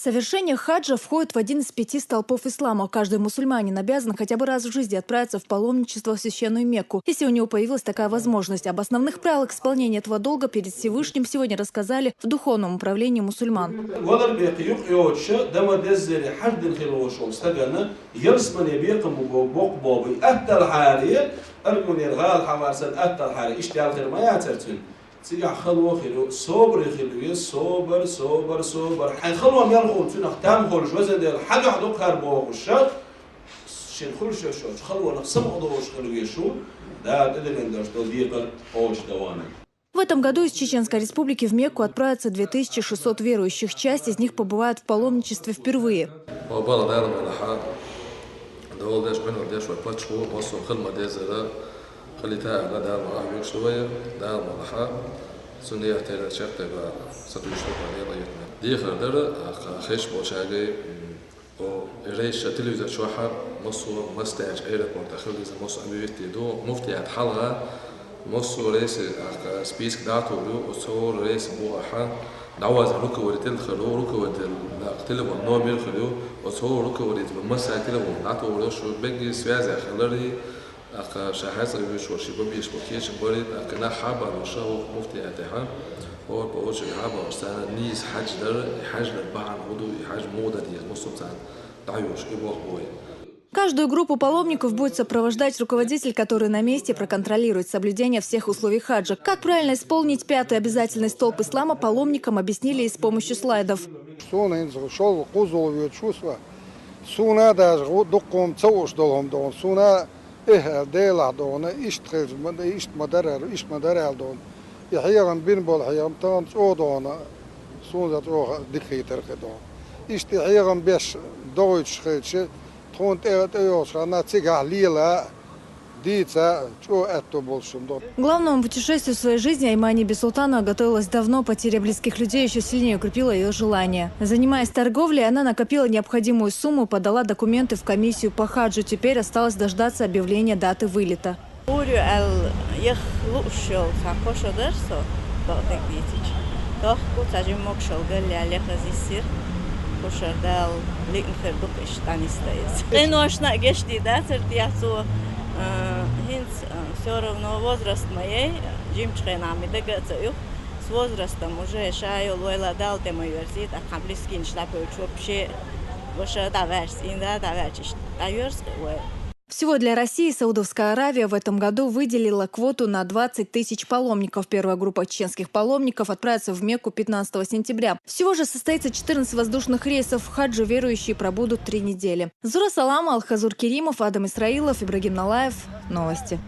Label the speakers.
Speaker 1: Совершение хаджа входит в один из 5 столпов ислама. Каждый мусульманин обязан хотя бы раз в жизни отправиться в паломничество в священную Мекку, если у него появилась такая возможность. Об основных правилах исполнения этого долга перед Всевышним сегодня рассказали в Духовном управлении мусульман.
Speaker 2: تيجي خلوة خلو صبر خلوية صبر صبر صبر حين خلوة ميال خول تنا ختام خول شو زين ده حاجة حدو خربوا وشات شين خول شو خلوة نقسم خلوش خلوية شو ده تدرين ده شو ديقة أوش دوانة.
Speaker 1: В этом году из Чеченской республики в Мекку отправятся 2600 верующих. Часть из них побывает в паломничестве впервые.
Speaker 3: خليتها على دار معاوية شوية دار ملحة سنية تيلا شرطة ستوشتو عليه ضيتنا دي خردر خيش بوشاقي و ريش تلفزيون شوحة مصو مستاج ايرابورت خلي زي مصو اميوتي دو مفتي عد حلقة مصو ريس سبيسك داتو دو وصور ريس بوحة دعوز ركو وريتل خلو ركو وريتل قتلب والنوم يلخلو وصور ركو وريتل مسا تلب ونعطو ورشو بنجي سوازي خلري أخ شاحس ريش وشي بميش بكيش بريد أكنا حابة وشاو مفتي أتها هو بقولش حابة وسنة نيس حج در حج للبعض عضو حج موضة دي مصطفى سنة تعيش إبوه بوي.
Speaker 1: Каждую группу паломников будет сопровождать руководитель, который на месте проконтролирует соблюдение всех условий хаджа. Как правильно исполнить 5-й обязательный столб ислама, паломникам объяснили и с помощью слайдов.
Speaker 4: ديلا دون إيش مدرر دون يحيرن بين بول حيرن تام دون سون ذات روح دكتور دون إيش تحيرن بيش دويتش خيتش تون تيوش أنا تيجا ليلا.
Speaker 1: Главному путешествию в своей жизни Аймани Бисултанова готовилась давно. Потеря близких людей еще сильнее укрепила ее желание. Занимаясь торговлей, она накопила необходимую сумму, подала документы в комиссию по хаджу. Теперь осталось дождаться объявления даты вылета.
Speaker 5: Все равно возраст моей, жимчхенами дегацаю, с возрастом уже шаю лойла дал тему версит, а камблискин шлапаю чопше, выше даверс, инда даверчиш, даверс.
Speaker 1: Всего для России Саудовская Аравия в этом году выделила квоту на 20 тысяч паломников. Первая группа чеченских паломников отправится в Мекку 15 сентября. Всего же состоится 14 воздушных рейсов. В хаджу верующие пробудут 3 недели. Зура Салама, Алхазур Керимов, Адам Исраилов, Ибрагим Налаев. Новости.